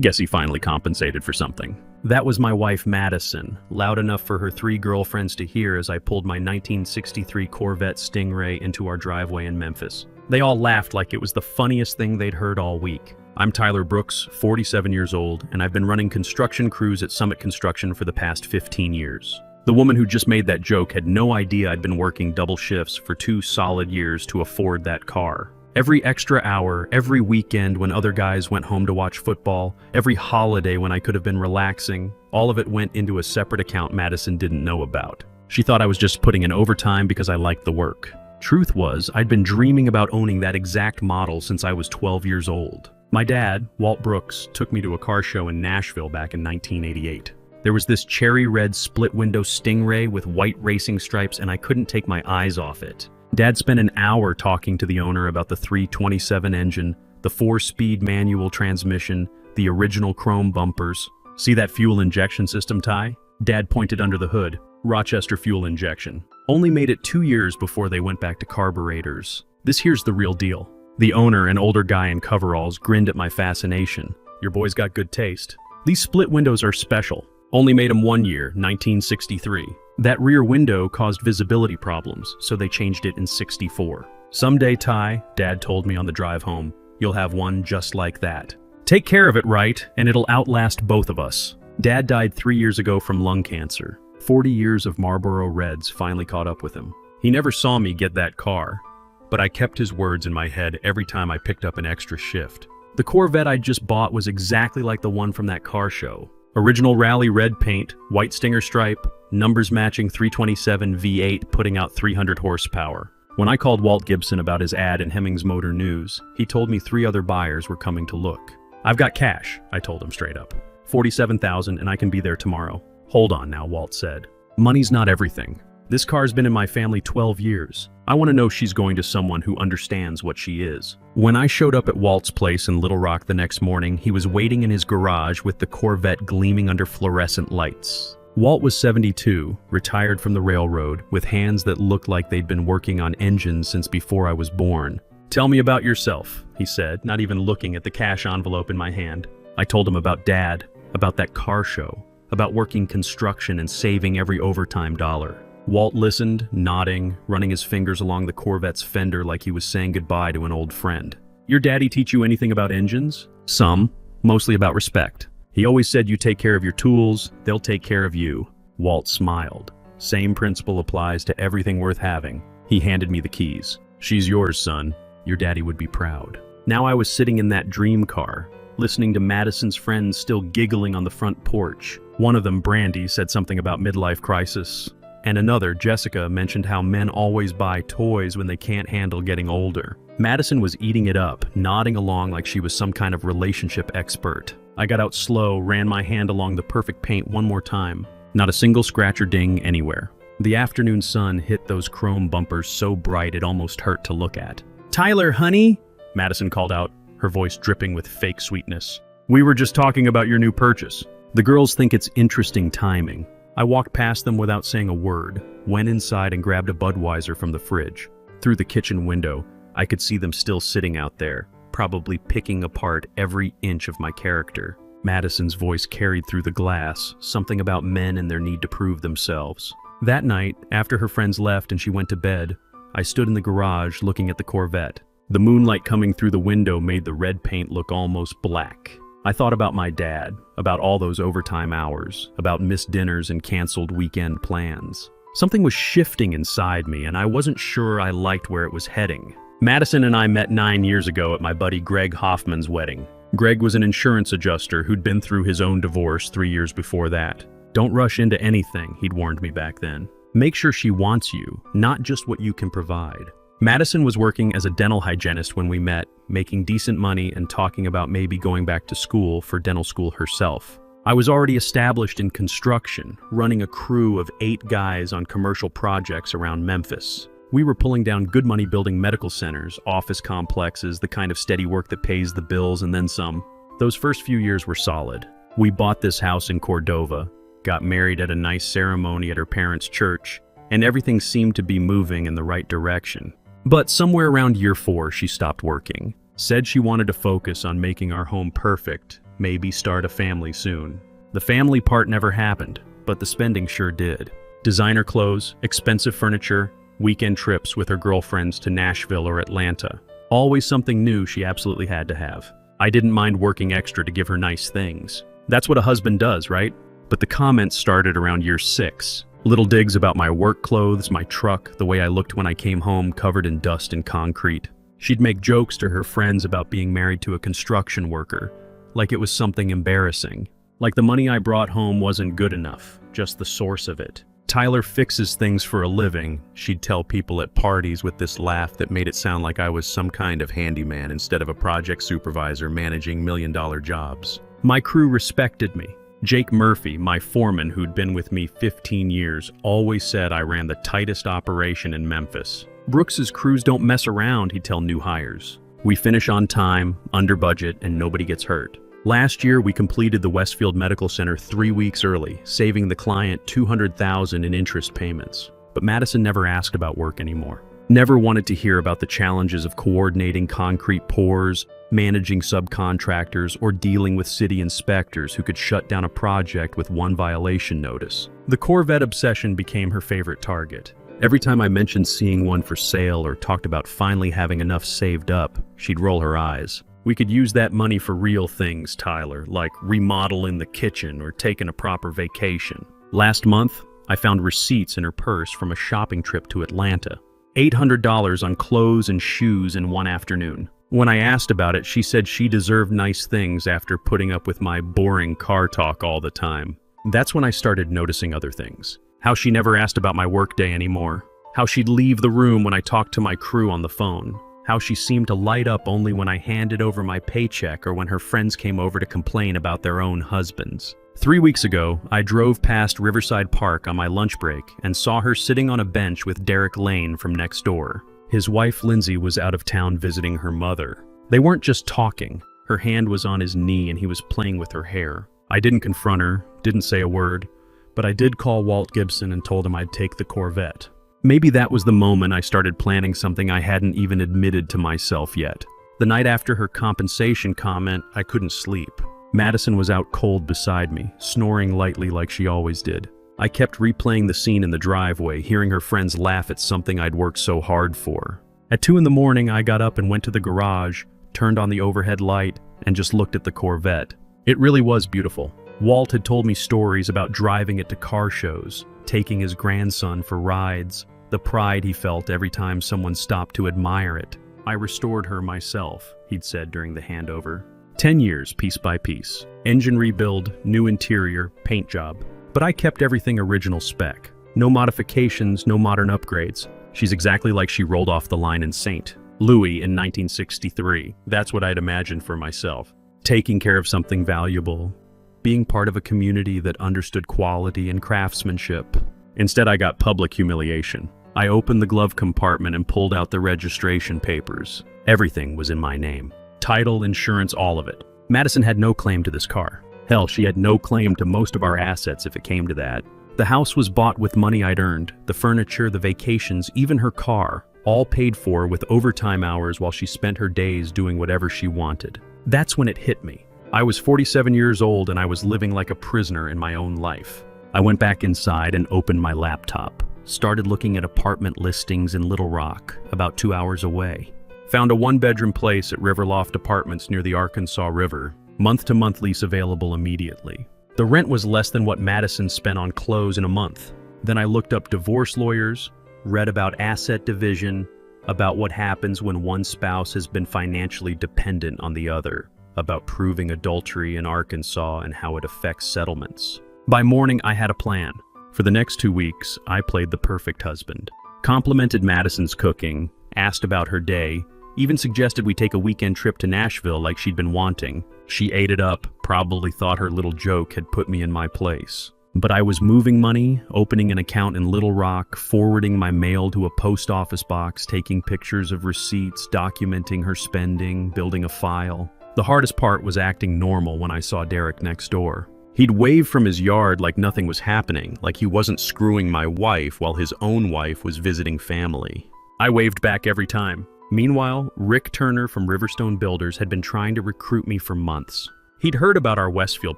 Guess he finally compensated for something. That was my wife Madison, loud enough for her 3 girlfriends to hear as I pulled my 1963 Corvette Stingray into our driveway in Memphis. They all laughed like it was the funniest thing they'd heard all week. I'm Tyler Brooks, 47 years old, and I've been running construction crews at Summit Construction for the past 15 years. The woman who just made that joke had no idea I'd been working double shifts for 2 solid years to afford that car. Every extra hour, every weekend when other guys went home to watch football, every holiday when I could have been relaxing, all of it went into a separate account Madison didn't know about. She thought I was just putting in overtime because I liked the work. Truth was, I'd been dreaming about owning that exact model since I was 12 years old. My dad, Walt Brooks, took me to a car show in Nashville back in 1988. There was this cherry red split-window Stingray with white racing stripes and I couldn't take my eyes off it. Dad spent an hour talking to the owner about the 327 engine, the 4-speed manual transmission, the original chrome bumpers. See that fuel injection system, Ty? Dad pointed under the hood. Rochester fuel injection. Only made it 2 years before they went back to carburetors. Here's the real deal. The owner, an older guy in coveralls, grinned at my fascination. Your boy's got good taste. These split windows are special. Only made them 1 year, 1963. That rear window caused visibility problems, so they changed it in '64. Someday, Ty, Dad told me on the drive home, you'll have one just like that. Take care of it right, and it'll outlast both of us. Dad died 3 years ago from lung cancer. 40 years of Marlboro Reds finally caught up with him. He never saw me get that car, but I kept his words in my head every time I picked up an extra shift. The Corvette I just bought was exactly like the one from that car show. Original rally red paint, white stinger stripe, numbers matching 327 V8 putting out 300 horsepower. When I called Walt Gibson about his ad in Hemmings Motor News, he told me 3 other buyers were coming to look. I've got cash, I told him straight up. $47,000 and I can be there tomorrow. Hold on now, Walt said. Money's not everything. This car's been in my family 12 years. I want to know she's going to someone who understands what she is. When I showed up at Walt's place in Little Rock the next morning, he was waiting in his garage with the Corvette gleaming under fluorescent lights. Walt was 72, retired from the railroad, with hands that looked like they'd been working on engines since before I was born. Tell me about yourself, he said, not even looking at the cash envelope in my hand. I told him about Dad, about that car show, about working construction and saving every overtime dollar. Walt listened, nodding, running his fingers along the Corvette's fender like he was saying goodbye to an old friend. Your daddy teach you anything about engines? Some, mostly about respect. He always said you take care of your tools, they'll take care of you. Walt smiled. Same principle applies to everything worth having. He handed me the keys. She's yours, son. Your daddy would be proud. Now I was sitting in that dream car, listening to Madison's friends still giggling on the front porch. One of them, Brandy, said something about midlife crisis. And another, Jessica, mentioned how men always buy toys when they can't handle getting older. Madison was eating it up, nodding along like she was some kind of relationship expert. I got out slow, ran my hand along the perfect paint one more time. Not a single scratch or ding anywhere. The afternoon sun hit those chrome bumpers so bright it almost hurt to look at. Tyler, honey, Madison called out, her voice dripping with fake sweetness. We were just talking about your new purchase. The girls think it's interesting timing. I walked past them without saying a word, went inside and grabbed a Budweiser from the fridge. Through the kitchen window, I could see them still sitting out there, probably picking apart every inch of my character. Madison's voice carried through the glass, something about men and their need to prove themselves. That night, after her friends left and she went to bed, I stood in the garage looking at the Corvette. The moonlight coming through the window made the red paint look almost black. I thought about my dad, about all those overtime hours, about missed dinners and canceled weekend plans. Something was shifting inside me, and I wasn't sure I liked where it was heading. Madison and I met 9 years ago at my buddy Greg Hoffman's wedding. Greg was an insurance adjuster who'd been through his own divorce 3 years before that. Don't rush into anything, he'd warned me back then. Make sure she wants you, not just what you can provide. Madison was working as a dental hygienist when we met, making decent money and talking about maybe going back to school for dental school herself. I was already established in construction, running a crew of 8 guys on commercial projects around Memphis. We were pulling down good money building medical centers, office complexes, the kind of steady work that pays the bills and then some. Those first few years were solid. We bought this house in Cordova, got married at a nice ceremony at her parents' church, and everything seemed to be moving in the right direction. But somewhere around year 4, she stopped working, said she wanted to focus on making our home perfect, maybe start a family soon. The family part never happened, but the spending sure did. Designer clothes, expensive furniture, weekend trips with her girlfriends to Nashville or Atlanta. Always something new she absolutely had to have. I didn't mind working extra to give her nice things. That's what a husband does, right? But the comments started around year 6. Little digs about my work clothes, my truck, the way I looked when I came home covered in dust and concrete. She'd make jokes to her friends about being married to a construction worker, like it was something embarrassing. Like the money I brought home wasn't good enough, just the source of it. Tyler fixes things for a living, she'd tell people at parties with this laugh that made it sound like I was some kind of handyman instead of a project supervisor managing million-dollar jobs. My crew respected me. Jake Murphy, my foreman who'd been with me 15 years, always said I ran the tightest operation in Memphis. Brooks's crews don't mess around, he'd tell new hires. We finish on time, under budget, and nobody gets hurt. Last year, we completed the Westfield Medical Center 3 weeks early, saving the client $200,000 in interest payments. But Madison never asked about work anymore. Never wanted to hear about the challenges of coordinating concrete pours, managing subcontractors, or dealing with city inspectors who could shut down a project with one violation notice. The Corvette obsession became her favorite target. Every time I mentioned seeing one for sale or talked about finally having enough saved up, she'd roll her eyes. We could use that money for real things, Tyler, like remodeling the kitchen or taking a proper vacation. Last month, I found receipts in her purse from a shopping trip to Atlanta. $800 on clothes and shoes in one afternoon. When I asked about it, she said she deserved nice things after putting up with my boring car talk all the time. That's when I started noticing other things. How she never asked about my workday anymore. How she'd leave the room when I talked to my crew on the phone. How she seemed to light up only when I handed over my paycheck or when her friends came over to complain about their own husbands. 3 weeks ago, I drove past Riverside Park on my lunch break and saw her sitting on a bench with Derek Lane from next door. His wife Lindsay was out of town visiting her mother. They weren't just talking. Her hand was on his knee and he was playing with her hair. I didn't confront her, didn't say a word, but I did call Walt Gibson and told him I'd take the Corvette. Maybe that was the moment I started planning something I hadn't even admitted to myself yet. The night after her compensation comment, I couldn't sleep. Madison was out cold beside me, snoring lightly like she always did. I kept replaying the scene in the driveway, hearing her friends laugh at something I'd worked so hard for. At 2 in the morning, I got up and went to the garage, turned on the overhead light, and just looked at the Corvette. It really was beautiful. Walt had told me stories about driving it to car shows, taking his grandson for rides, the pride he felt every time someone stopped to admire it. I restored her myself, he'd said during the handover. 10 years, piece by piece. Engine rebuild, new interior, paint job. But I kept everything original spec. No modifications, no modern upgrades. She's exactly like she rolled off the line in St. Louis in 1963. That's what I'd imagined for myself. Taking care of something valuable. Being part of a community that understood quality and craftsmanship. Instead, I got public humiliation. I opened the glove compartment and pulled out the registration papers. Everything was in my name. Title, insurance, all of it. Madison had no claim to this car. Hell, she had no claim to most of our assets if it came to that. The house was bought with money I'd earned, the furniture, the vacations, even her car, all paid for with overtime hours while she spent her days doing whatever she wanted. That's when it hit me. I was 47 years old and I was living like a prisoner in my own life. I went back inside and opened my laptop. Started looking at apartment listings in Little Rock, about 2 hours away. Found a 1-bedroom place at Riverloft Apartments near the Arkansas River. Month-to-month lease available immediately. The rent was less than what Madison spent on clothes in a month. Then I looked up divorce lawyers, read about asset division, about what happens when one spouse has been financially dependent on the other, about proving adultery in Arkansas and how it affects settlements. By morning, I had a plan. For the next 2 weeks, I played the perfect husband. Complimented Madison's cooking, asked about her day, even suggested we take a weekend trip to Nashville like she'd been wanting. She ate it up, probably thought her little joke had put me in my place. But I was moving money, opening an account in Little Rock, forwarding my mail to a post office box, taking pictures of receipts, documenting her spending, building a file. The hardest part was acting normal when I saw Derek next door. He'd wave from his yard like nothing was happening, like he wasn't screwing my wife while his own wife was visiting family. I waved back every time. Meanwhile, Rick Turner from Riverstone Builders had been trying to recruit me for months. He'd heard about our Westfield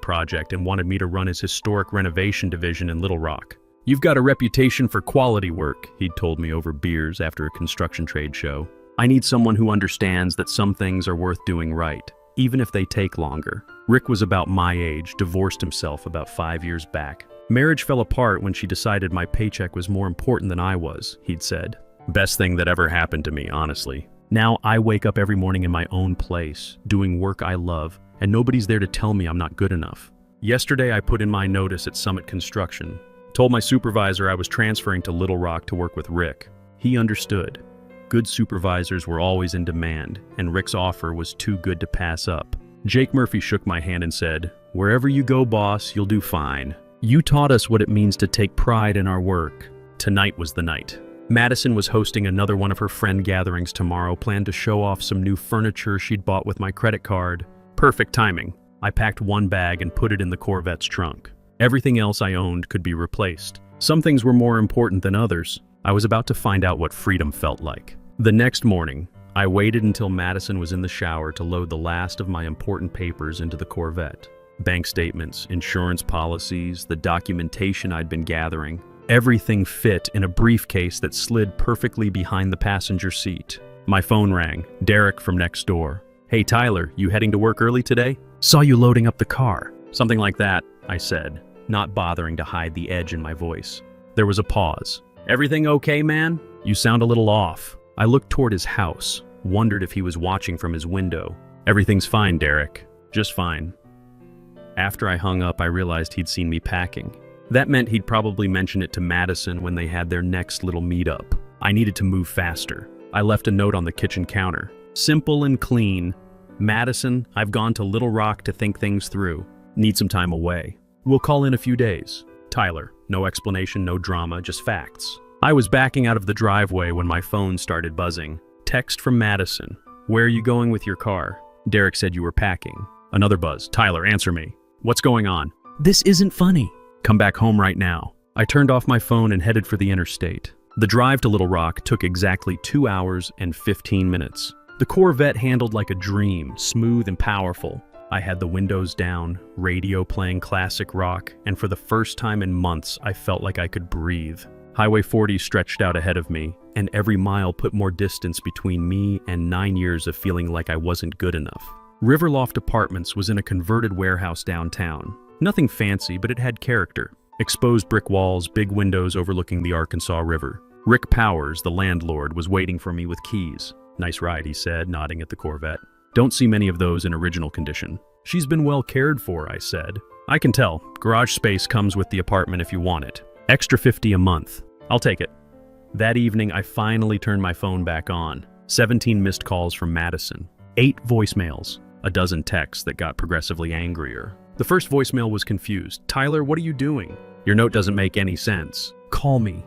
project and wanted me to run his historic renovation division in Little Rock. "You've got a reputation for quality work," he'd told me over beers after a construction trade show. "I need someone who understands that some things are worth doing right, even if they take longer." Rick was about my age, divorced himself about 5 years back. "Marriage fell apart when she decided my paycheck was more important than I was," he'd said. Best thing that ever happened to me, honestly. Now I wake up every morning in my own place, doing work I love, and nobody's there to tell me I'm not good enough. Yesterday I put in my notice at Summit Construction. Told my supervisor I was transferring to Little Rock to work with Rick. He understood. Good supervisors were always in demand, and Rick's offer was too good to pass up. Jake Murphy shook my hand and said, "Wherever you go, boss, you'll do fine. You taught us what it means to take pride in our work." Tonight was the night. Madison was hosting another one of her friend gatherings tomorrow, planned to show off some new furniture she'd bought with my credit card. Perfect timing. I packed one bag and put it in the Corvette's trunk. Everything else I owned could be replaced. Some things were more important than others. I was about to find out what freedom felt like. The next morning, I waited until Madison was in the shower to load the last of my important papers into the Corvette. Bank statements, insurance policies, the documentation I'd been gathering. Everything fit in a briefcase that slid perfectly behind the passenger seat. My phone rang. Derek from next door. "Hey Tyler, you heading to work early today? Saw you loading up the car." "Something like that," I said, not bothering to hide the edge in my voice. There was a pause. "Everything okay, man? You sound a little off." I looked toward his house, wondered if he was watching from his window. "Everything's fine, Derek. Just fine." After I hung up, I realized he'd seen me packing. That meant he'd probably mention it to Madison when they had their next little meetup. I needed to move faster. I left a note on the kitchen counter. Simple and clean. "Madison, I've gone to Little Rock to think things through. Need some time away. We'll call in a few days. Tyler." No explanation, no drama, just facts. I was backing out of the driveway when my phone started buzzing. Text from Madison. "Where are you going with your car? Derek said you were packing." Another buzz. "Tyler, answer me. What's going on?" "This isn't funny. Come back home right now." I turned off my phone and headed for the interstate. The drive to Little Rock took exactly 2 hours and 15 minutes. The Corvette handled like a dream, smooth and powerful. I had the windows down, radio playing classic rock, and for the first time in months, I felt like I could breathe. Highway 40 stretched out ahead of me, and every mile put more distance between me and 9 years of feeling like I wasn't good enough. Riverloft Apartments was in a converted warehouse downtown. Nothing fancy, but it had character. Exposed brick walls, big windows overlooking the Arkansas River. Rick Powers, the landlord, was waiting for me with keys. "Nice ride," he said, nodding at the Corvette. "Don't see many of those in original condition." "She's been well cared for," I said. "I can tell. Garage space comes with the apartment if you want it. Extra $50 a month. I'll take it." That evening, I finally turned my phone back on. 17 missed calls from Madison. 8 voicemails. A dozen texts that got progressively angrier. The first voicemail was confused. "Tyler, what are you doing? Your note doesn't make any sense. Call me."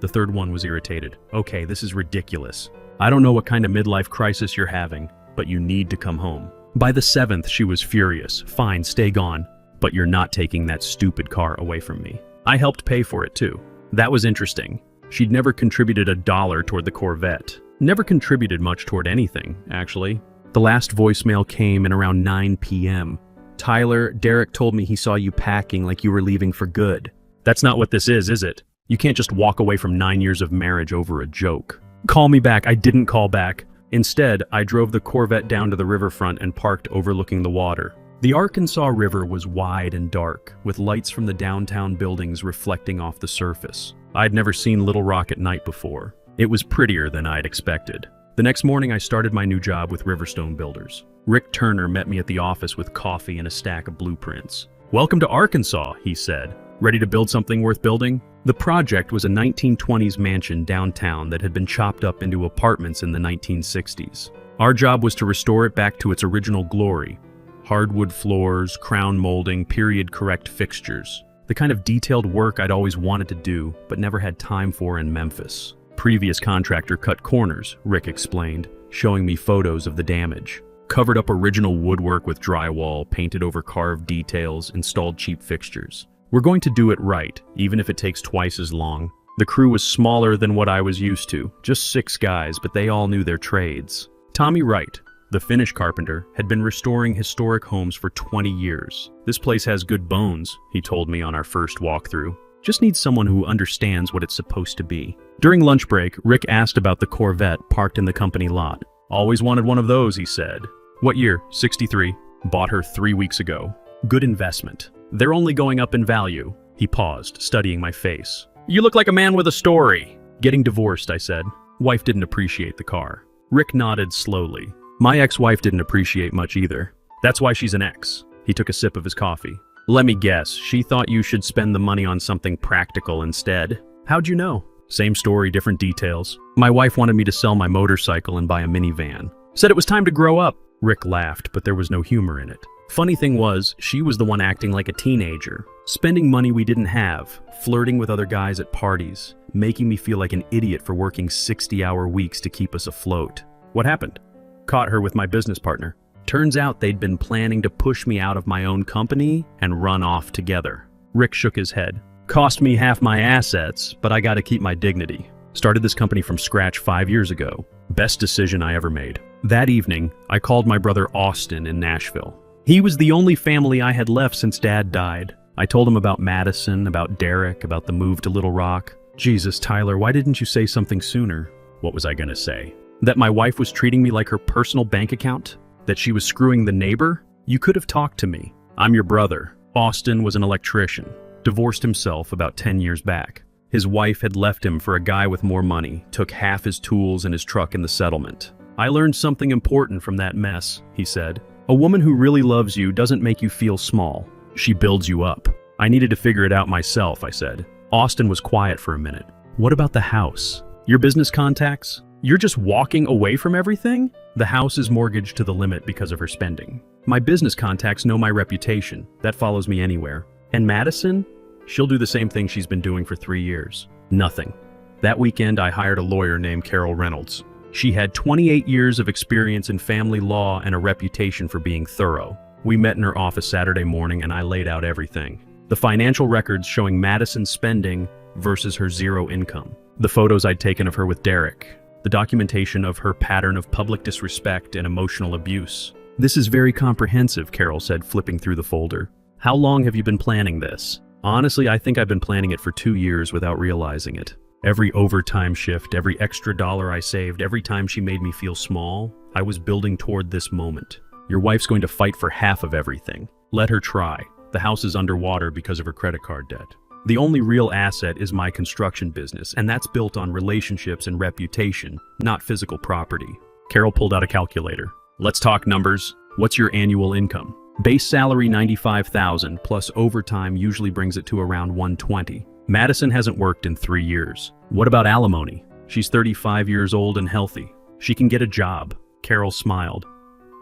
The third one was irritated. "Okay, this is ridiculous. I don't know what kind of midlife crisis you're having, but you need to come home." By the 7th, she was furious. "Fine, stay gone, but you're not taking that stupid car away from me." I helped pay for it too. That was interesting. She'd never contributed $1 toward the Corvette. Never contributed much toward anything, actually. The last voicemail came in around 9 p.m. "Tyler, Derek told me he saw you packing like you were leaving for good." That's not what this is it? You can't just walk away from 9 years of marriage over a joke. "Call me back." I didn't call back. Instead, I drove the Corvette down to the riverfront and parked overlooking the water. The Arkansas River was wide and dark, with lights from the downtown buildings reflecting off the surface. I'd never seen Little Rock at night before. It was prettier than I'd expected. The next morning, I started my new job with Riverstone Builders. Rick Turner met me at the office with coffee and a stack of blueprints. "Welcome to Arkansas," he said. "Ready to build something worth building?" The project was a 1920s mansion downtown that had been chopped up into apartments in the 1960s. Our job was to restore it back to its original glory. Hardwood floors, crown molding, period-correct fixtures. The kind of detailed work I'd always wanted to do, but never had time for in Memphis. Previous contractor cut corners, Rick explained, showing me photos of the damage. Covered up original woodwork with drywall, painted over carved details, installed cheap fixtures. We're going to do it right, even if it takes twice as long. The crew was smaller than what I was used to, just 6 guys, but they all knew their trades. Tommy Wright, the Finnish carpenter, had been restoring historic homes for 20 years. "This place has good bones," he told me on our first walkthrough. "Just needs someone who understands what it's supposed to be." During lunch break, Rick asked about the Corvette parked in the company lot. "Always wanted one of those," he said. "What year?" "63. Bought her 3 weeks ago. Good investment. They're only going up in value." He paused, studying my face. "You look like a man with a story." "Getting divorced," I said. "Wife didn't appreciate the car." Rick nodded slowly. "My ex-wife didn't appreciate much either. That's why she's an ex." He took a sip of his coffee. "Let me guess, she thought you should spend the money on something practical instead." "How'd you know?" "Same story, different details. My wife wanted me to sell my motorcycle and buy a minivan. Said it was time to grow up." Rick laughed, but there was no humor in it. "Funny thing was, she was the one acting like a teenager, spending money we didn't have, flirting with other guys at parties, making me feel like an idiot for working 60-hour weeks to keep us afloat." "What happened?" "Caught her with my business partner. Turns out they'd been planning to push me out of my own company and run off together." Rick shook his head. "Cost me half my assets, but I gotta keep my dignity. Started this company from scratch 5 years ago. Best decision I ever made." That evening, I called my brother Austin in Nashville. He was the only family I had left since Dad died. I told him about Madison, about Derek, about the move to Little Rock. "Jesus, Tyler, why didn't you say something sooner?" What was I gonna say? That my wife was treating me like her personal bank account? That she was screwing the neighbor? "You could have talked to me. I'm your brother." Austin was an electrician. Divorced himself about 10 years back. His wife had left him for a guy with more money, took half his tools and his truck in the settlement. "I learned something important from that mess," he said. "A woman who really loves you doesn't make you feel small. She builds you up." "I needed to figure it out myself," I said. Austin was quiet for a minute. "What about the house? Your business contacts? You're just walking away from everything?" "The house is mortgaged to the limit because of her spending. My business contacts know my reputation. That follows me anywhere. And Madison? She'll do the same thing she's been doing for 3 years. Nothing." That weekend, I hired a lawyer named Carol Reynolds. She had 28 years of experience in family law and a reputation for being thorough. We met in her office Saturday morning and I laid out everything. The financial records showing Madison's spending versus her zero income. The photos I'd taken of her with Derek. The documentation of her pattern of public disrespect and emotional abuse. "This is very comprehensive," Carol said, flipping through the folder. "How long have you been planning this?" "Honestly, I think I've been planning it for 2 years without realizing it. Every overtime shift, every extra dollar I saved, every time she made me feel small, I was building toward this moment. Your wife's going to fight for half of everything. Let her try. The house is underwater because of her credit card debt. The only real asset is my construction business, and that's built on relationships and reputation, not physical property." Carol pulled out a calculator. "Let's talk numbers. What's your annual income?" "Base salary $95,000 plus overtime usually brings it to around $120. Madison hasn't worked in 3 years. What about alimony? She's 35 years old and healthy. She can get a job." Carol smiled.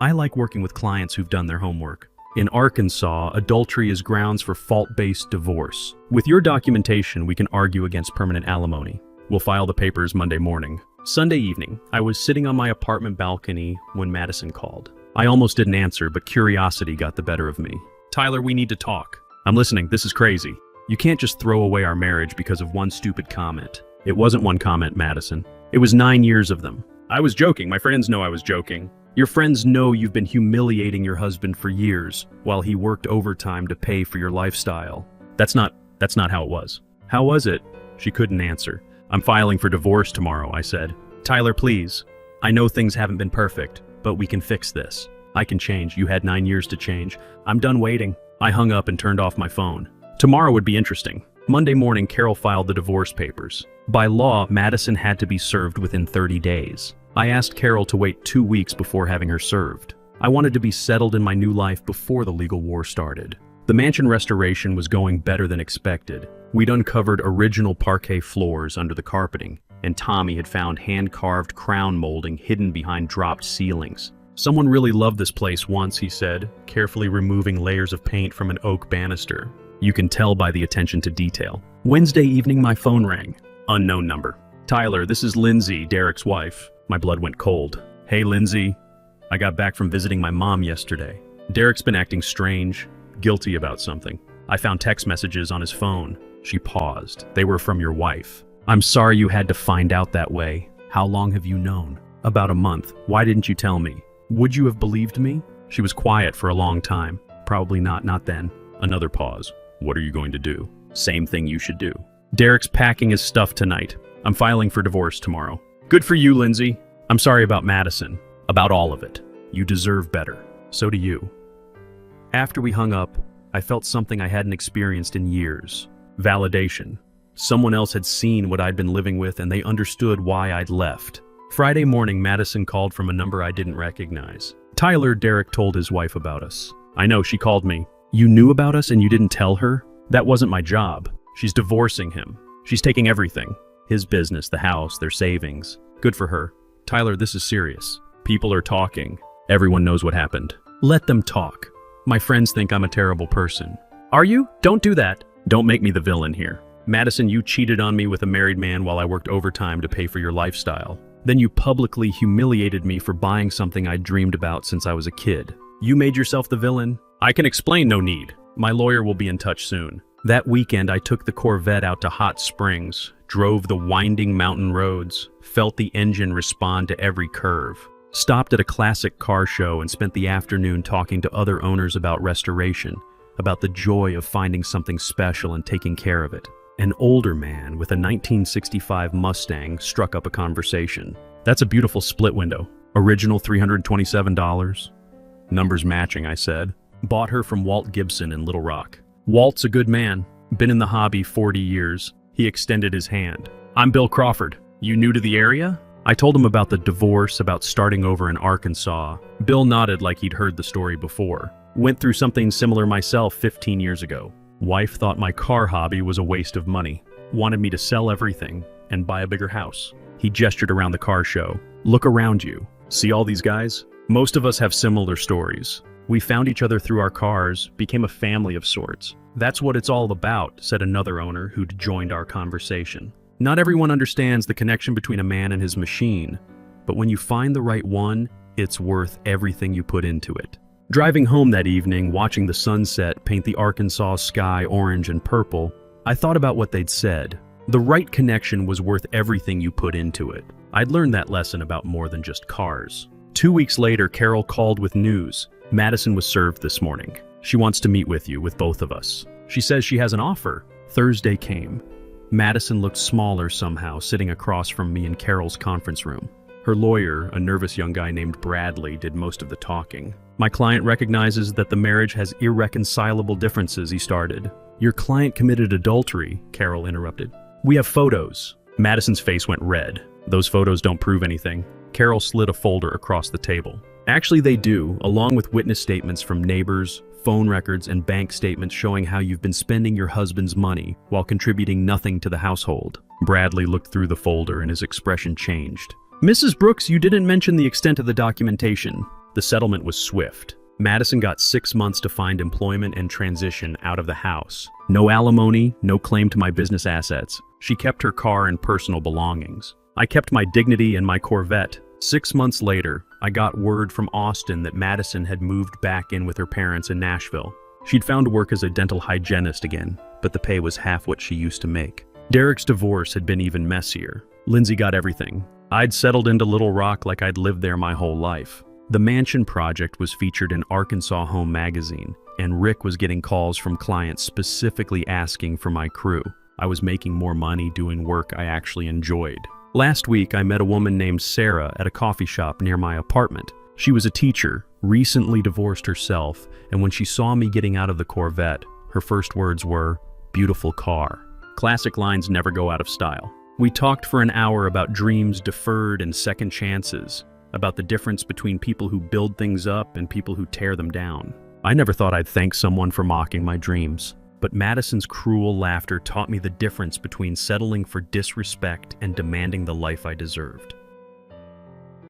"I like working with clients who've done their homework. In Arkansas, adultery is grounds for fault-based divorce. With your documentation, we can argue against permanent alimony. We'll file the papers Monday morning." Sunday evening, I was sitting on my apartment balcony when Madison called. I almost didn't answer, but curiosity got the better of me. "Tyler, we need to talk." "I'm listening. This is crazy." "You can't just throw away our marriage because of one stupid comment." "It wasn't one comment, Madison. It was 9 years of them." "I was joking. My friends know I was joking." "Your friends know you've been humiliating your husband for years while he worked overtime to pay for your lifestyle." That's not how it was." "How was it?" She couldn't answer. "I'm filing for divorce tomorrow," I said. "Tyler, please. I know things haven't been perfect, but we can fix this. I can change. You had 9 years to change. I'm done waiting." I hung up and turned off my phone. Tomorrow would be interesting. Monday morning, Carol filed the divorce papers. By law, Madison had to be served within 30 days. I asked Carol to wait 2 weeks before having her served. I wanted to be settled in my new life before the legal war started. The mansion restoration was going better than expected. We'd uncovered original parquet floors under the carpeting, and Tommy had found hand-carved crown molding hidden behind dropped ceilings. "Someone really loved this place once," he said, carefully removing layers of paint from an oak banister. "You can tell by the attention to detail." Wednesday evening, my phone rang. Unknown number. "Tyler, this is Lindsay, Derek's wife." My blood went cold. "Hey, Lindsay. I got back from visiting my mom yesterday. Derek's been acting strange, guilty about something. I found text messages on his phone." She paused. "They were from your wife." "I'm sorry you had to find out that way. How long have you known?" "About a month. Why didn't you tell me?" Would you have believed me? She was quiet for a long time. Probably not then. Another pause. What are you going to do? Same thing you should do. Derek's packing his stuff tonight. I'm filing for divorce tomorrow. Good for you, Lindsay. I'm sorry about Madison. About all of it. You deserve better. So do you. After we hung up, I felt something I hadn't experienced in years. Validation. Someone else had seen what I'd been living with and they understood why I'd left. Friday morning, Madison called from a number I didn't recognize. Tyler, Derek told his wife about us. I know, she called me. You knew about us and you didn't tell her? That wasn't my job. She's divorcing him. She's taking everything. His business, the house, their savings. Good for her. Tyler, this is serious. People are talking. Everyone knows what happened. Let them talk. My friends think I'm a terrible person. Are you? Don't do that. Don't make me the villain here. Madison, you cheated on me with a married man while I worked overtime to pay for your lifestyle. Then you publicly humiliated me for buying something I dreamed about since I was a kid. You made yourself the villain? I can explain, no need. My lawyer will be in touch soon. That weekend, I took the Corvette out to Hot Springs, drove the winding mountain roads, felt the engine respond to every curve, stopped at a classic car show and spent the afternoon talking to other owners about restoration, about the joy of finding something special and taking care of it. An older man with a 1965 Mustang struck up a conversation. That's a beautiful split window. Original $327. Numbers matching, I said. Bought her from Walt Gibson in Little Rock. Walt's a good man. Been in the hobby 40 years. He extended his hand. I'm Bill Crawford. You new to the area? I told him about the divorce, about starting over in Arkansas. Bill nodded like he'd heard the story before. Went through something similar myself 15 years ago. Wife thought my car hobby was a waste of money. Wanted me to sell everything and buy a bigger house. He gestured around the car show. Look around you. See all these guys? Most of us have similar stories. We found each other through our cars, became a family of sorts. That's what it's all about, said another owner who'd joined our conversation. Not everyone understands the connection between a man and his machine, but when you find the right one, it's worth everything you put into it. Driving home that evening, watching the sunset paint the Arkansas sky orange and purple, I thought about what they'd said. The right connection was worth everything you put into it. I'd learned that lesson about more than just cars. 2 weeks later, Carol called with news. Madison was served this morning. She wants to meet with you, with both of us. She says she has an offer. Thursday came. Madison looked smaller somehow, sitting across from me in Carol's conference room. Her lawyer, a nervous young guy named Bradley, did most of the talking. My client recognizes that the marriage has irreconcilable differences, he started. Your client committed adultery, Carol interrupted. We have photos. Madison's face went red. Those photos don't prove anything. Carol slid a folder across the table. Actually, they do, along with witness statements from neighbors, phone records, and bank statements showing how you've been spending your husband's money while contributing nothing to the household. Bradley looked through the folder and his expression changed. Mrs. Brooks, you didn't mention the extent of the documentation. The settlement was swift. Madison got 6 months to find employment and transition out of the house. No alimony, no claim to my business assets. She kept her car and personal belongings. I kept my dignity and my Corvette. 6 months later, I got word from Austin that Madison had moved back in with her parents in Nashville. She'd found work as a dental hygienist again, but the pay was half what she used to make. Derek's divorce had been even messier. Lindsay got everything. I'd settled into Little Rock like I'd lived there my whole life. The mansion project was featured in Arkansas Home magazine, and Rick was getting calls from clients specifically asking for my crew. I was making more money doing work I actually enjoyed. Last week, I met a woman named Sarah at a coffee shop near my apartment. She was a teacher, recently divorced herself, and when she saw me getting out of the Corvette, her first words were, "Beautiful car." Classic lines never go out of style. We talked for an hour about dreams deferred and second chances, about the difference between people who build things up and people who tear them down. I never thought I'd thank someone for mocking my dreams, but Madison's cruel laughter taught me the difference between settling for disrespect and demanding the life I deserved.